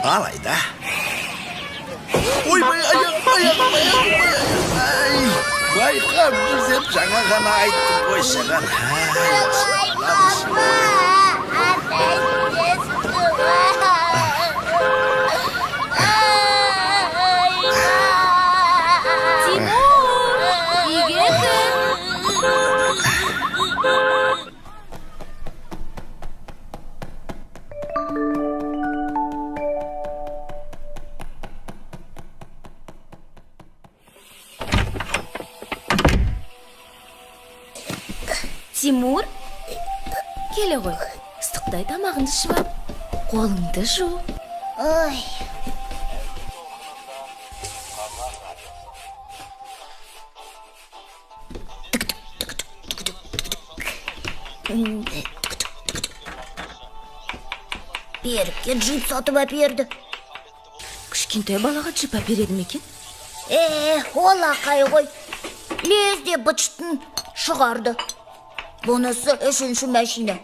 Алайда. Ойбай, аяқ. Байқап жүрсем жаңа ғана айттым ғой саған. Тимур, келе ғой. Ыстықтай тамағыңды ішіп ап, қолыңды жу. Ой. Берікке джип сатып әперді. Кішкентай балаға джип әпереді ме екен? Ол ақай ғой. Лезде бычтын шығарды. Бұнысы үшінші машина.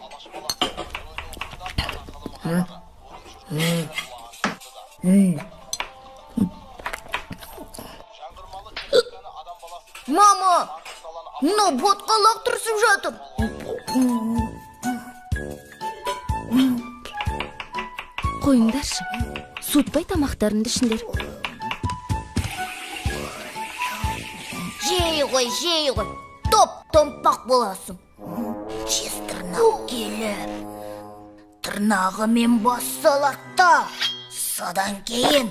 Мама, мынау ботқа лақтырысып жатыр. Қойыңдаршы, суытпай тамақтарыңды ішіңдер. Жей ғой. Топ-томпақ боласың. Жез тырнақ келіп, тырнағымен бас салатта, содан кейін.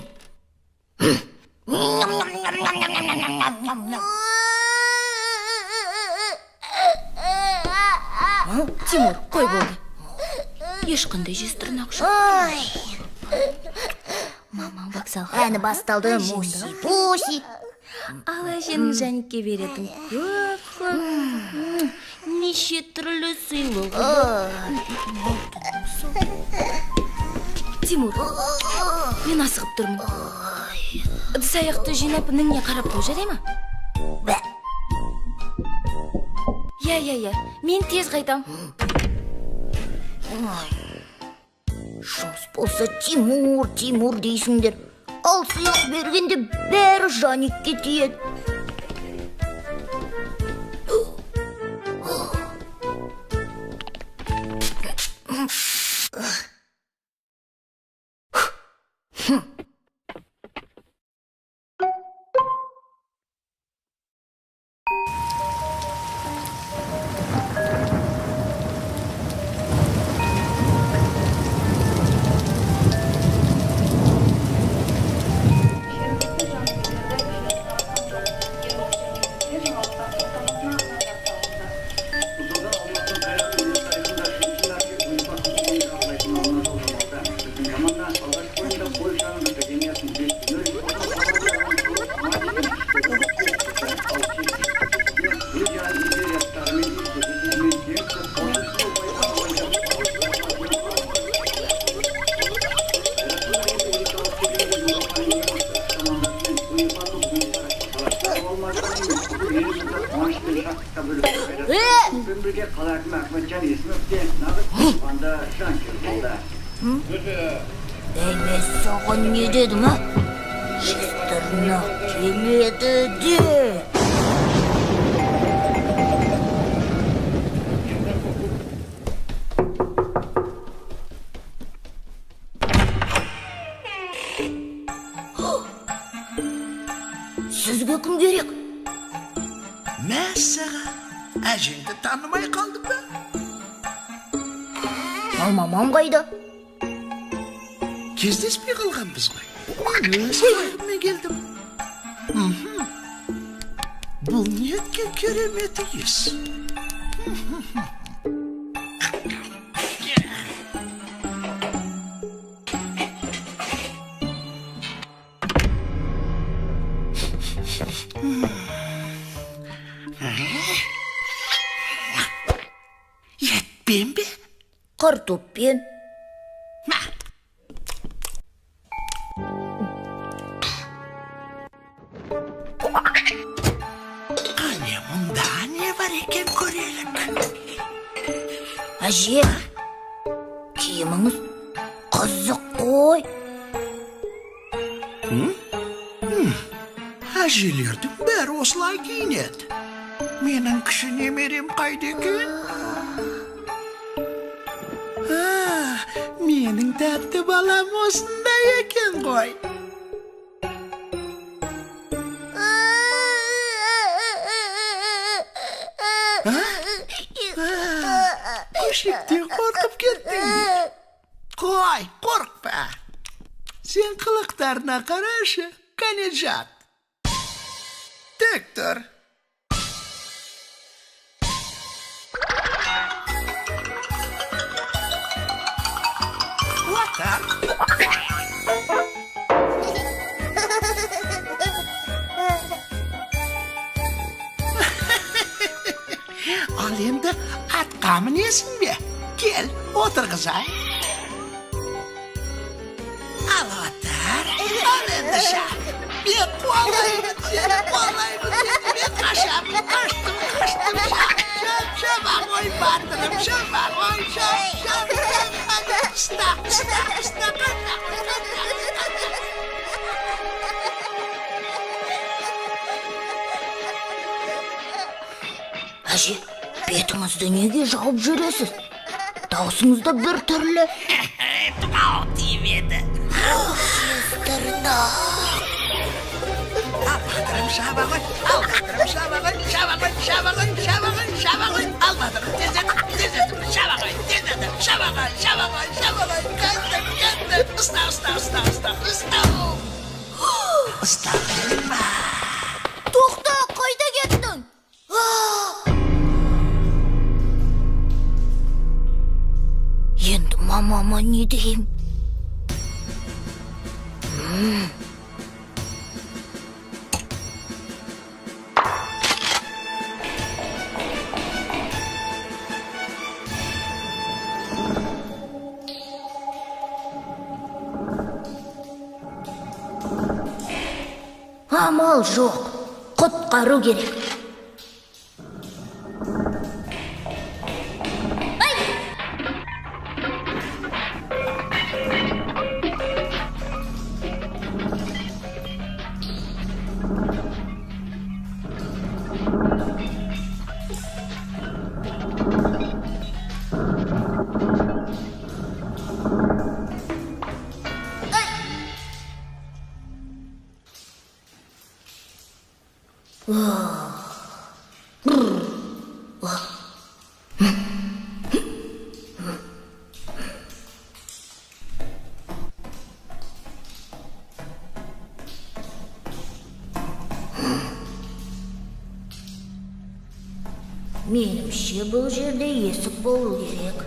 Тимур, қой болды. Ешқандай жез тырнақ жоқ. Мамам вокзалға. Әні басталды, муси-пуси. Ал әженің жәнікке беретін көп. Неше түрлі сыйлығы. Тимур, мен асығып тұрмын. Ыдыс-аяқты жинап ніңе қарап қой, жарай ма? Я, мен тез қайтам. Жұмыс болса Тимур дейсіңдер. Ал сыйлық бергенде бәрі Жаникке тиеді. Мен саған не дедім, а? Жез-тырнақ келеді де. Сізге кім керек? Мәссаған, әжеңді танымай қалдым ба? Ал мамам қайда? Кездеспей қалғанбыз ғой. Өз қайғыммен келдім. Бұл неткен керемет ес. Етпен бе? Картоппен. Қане мұнда не бар екен көрелік? Әже, киіміңіз қызық қой. әжелердің бәрі осылай киінеді. Менің кіші немерем қайда екен? Менің тәтті балам осындай екен ғой. Көшіктен қорқып кеттің. Қой, қорқпа. Сен қылықтарына қарашы, кәне жат. Тек тұр. Отыр. Ал енді атқа мінесің бе? Кел, отырғызай. Ал отыр. Ал енді шап. Мен қуалаймын сені, мен қашамын, қаштым. Шаба ғой, батырым, шаба ғой, шап. Ұста. Әже, бетіңізді неге жауып жүресіз? Даусыңыз да бір түрлі. Тұмау тиіп еді. Тырнақ. Ал батырым, шаба ғой. Ал батырым, тездетіп. Шаба ғой. Кәндім. Ұста. Тоқта, қайда кеттің? Енді мамама не деймін? Амал жоқ, құтқару керек. Меніңше бұл жерде есік болу керек.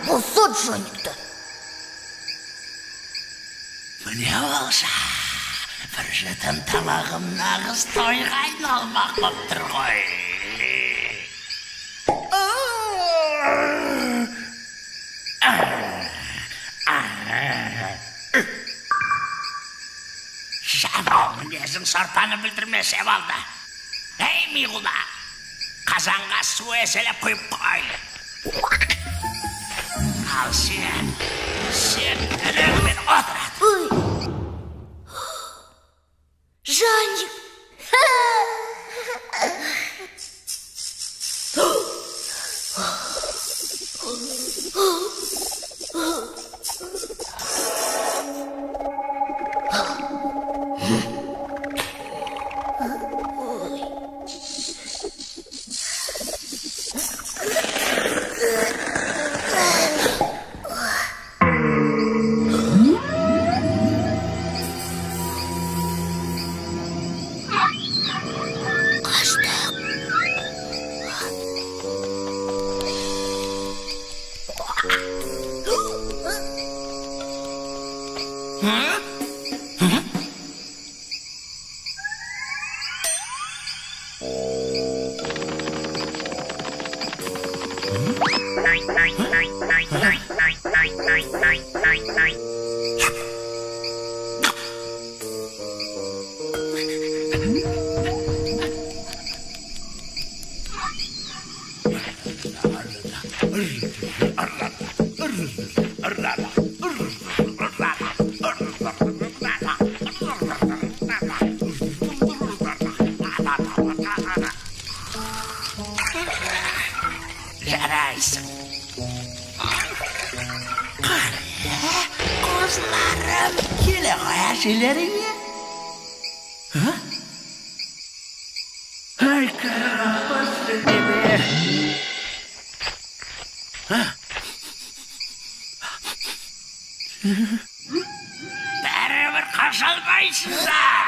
Бұзот жоникті. Міне болса, бір жатын тамағым нағыз тойға айналмақ боп тұр ғой. Жамау мінезің сорпаны білдірмесе болды. Ей, миғұла, қазанға су еселеп құйып қой. Ал сен ілігімен отырады. Жаник! Жарайсың. Қозларым, келе ғой әжелеріңе. Ай, қарапас деме. Бәрібір қашалмайсыңдар.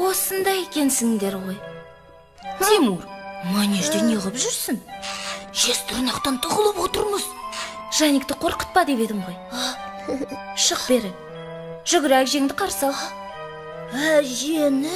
Осындай екенсіңдер ғой. Тимур, манежде не қылып жүрсің? Жез тырнақтан тығылып отырмыз. Жаникті қорқытпа деп едім ғой. Шық бері. Жүгір әжеңді қарсы ал. Әжені?